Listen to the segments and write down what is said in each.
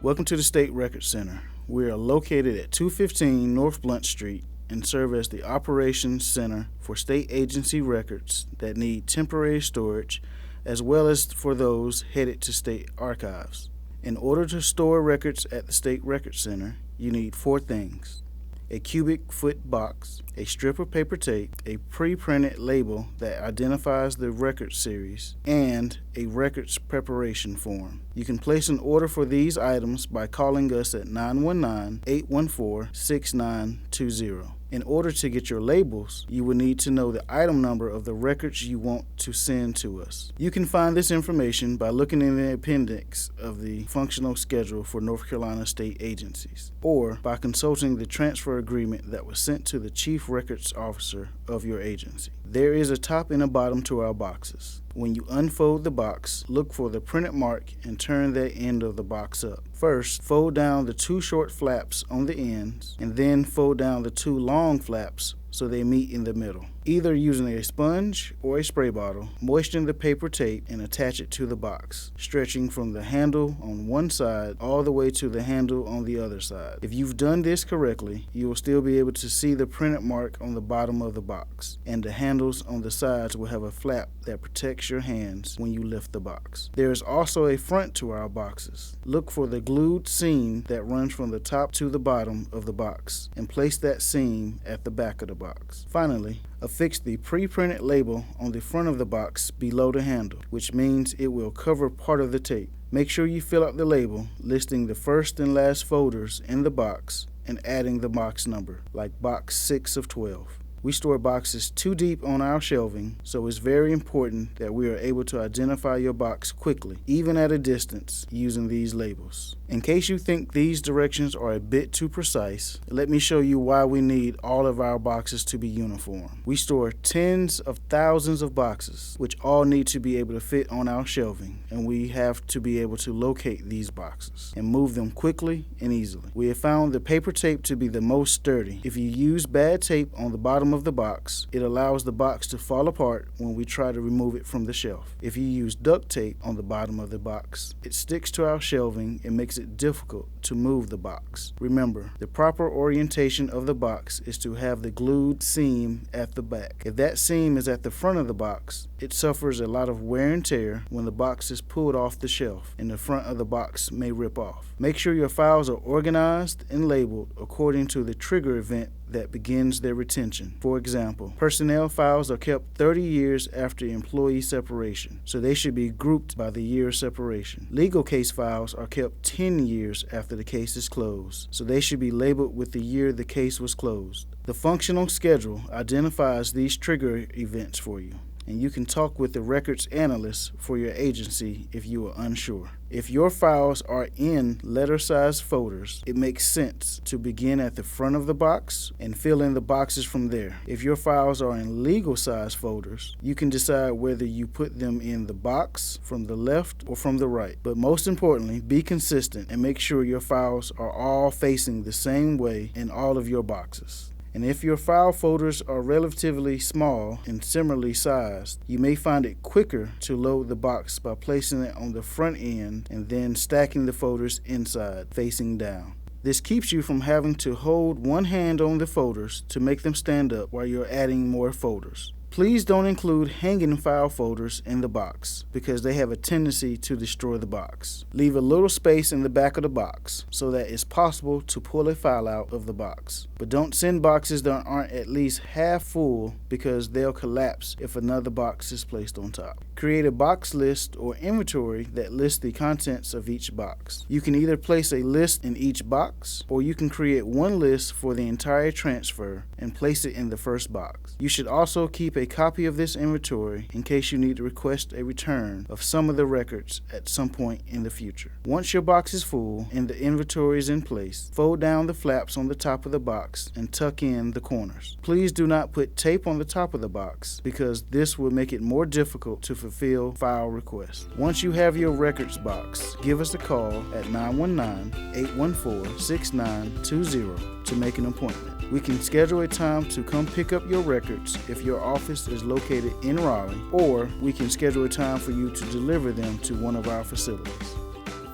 Welcome to the State Record Center. We are located at 215 North Blunt Street and serve as the operations center for state agency records that need temporary storage, as well as for those headed to state archives. In order to store records at the State Record Center, you need 4 things: a cubic foot box, a strip of paper tape, a pre-printed label that identifies the record series, and a records preparation form. You can place an order for these items by calling us at 919-814-6920. In order to get your labels, you will need to know the item number of the records you want to send to us. You can find this information by looking in the appendix of the functional schedule for North Carolina state agencies, or by consulting the transfer agreement that was sent to the Chief Records Officer of your agency. There is a top and a bottom to our boxes. When you unfold the box, look for the printed mark and turn that end of the box up. First, fold down the 2 short flaps on the ends, and then fold down the 2 long flaps so they meet in the middle. Either using a sponge or a spray bottle, moisten the paper tape and attach it to the box, stretching from the handle on one side all the way to the handle on the other side. If you've done this correctly, you will still be able to see the printed mark on the bottom of the box, and the handles on the sides will have a flap that protects your hands when you lift the box. There is also a front to our boxes. Look for the glued seam that runs from the top to the bottom of the box, and place that seam at the back of the box. Finally, affix the pre-printed label on the front of the box below the handle, which means it will cover part of the tape. Make sure you fill out the label, listing the first and last folders in the box and adding the box number, like box 6 of 12. We store boxes 2 deep on our shelving, so it's very important that we are able to identify your box quickly, even at a distance, using these labels. In case you think these directions are a bit too precise, let me show you why we need all of our boxes to be uniform. We store tens of thousands of boxes, which all need to be able to fit on our shelving, and we have to be able to locate these boxes and move them quickly and easily. We have found the paper tape to be the most sturdy. If you use bad tape on the bottom of the box, it allows the box to fall apart when we try to remove it from the shelf. If you use duct tape on the bottom of the box, it sticks to our shelving and makes it difficult to move the box. Remember, the proper orientation of the box is to have the glued seam at the back. If that seam is at the front of the box, it suffers a lot of wear and tear when the box is pulled off the shelf, and the front of the box may rip off. Make sure your files are organized and labeled according to the trigger event that begins their retention. For example, personnel files are kept 30 years after employee separation, so they should be grouped by the year of separation. Legal case files are kept 10 years after the case is closed, so they should be labeled with the year the case was closed. The functional schedule identifies these trigger events for you, and you can talk with the records analyst for your agency if you are unsure. If your files are in letter-sized folders, it makes sense to begin at the front of the box and fill in the boxes from there. If your files are in legal-sized folders, you can decide whether you put them in the box from the left or from the right. But most importantly, be consistent and make sure your files are all facing the same way in all of your boxes. And if your file folders are relatively small and similarly sized, you may find it quicker to load the box by placing it on the front end and then stacking the folders inside, facing down. This keeps you from having to hold one hand on the folders to make them stand up while you're adding more folders. Please don't include hanging file folders in the box because they have a tendency to destroy the box. Leave a little space in the back of the box so that it's possible to pull a file out of the box. But don't send boxes that aren't at least half full because they'll collapse if another box is placed on top. Create a box list or inventory that lists the contents of each box. You can either place a list in each box, or you can create one list for the entire transfer and place it in the first box. You should also keep a copy of this inventory in case you need to request a return of some of the records at some point in the future. Once your box is full and the inventory is in place, fold down the flaps on the top of the box and tuck in the corners. Please do not put tape on the top of the box because this will make it more difficult to fulfill file requests. Once you have your records box, give us a call at 919-814-6920 to make an appointment. We can schedule a time to come pick up your records if your office is located in Raleigh, or we can schedule a time for you to deliver them to one of our facilities.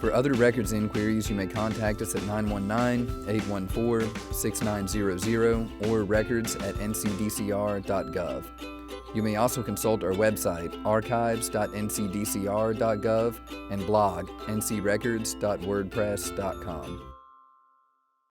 For other records inquiries, you may contact us at 919-814-6900 or records@ncdcr.gov. You may also consult our website, archives.ncdcr.gov, and blog, ncrecords.wordpress.com.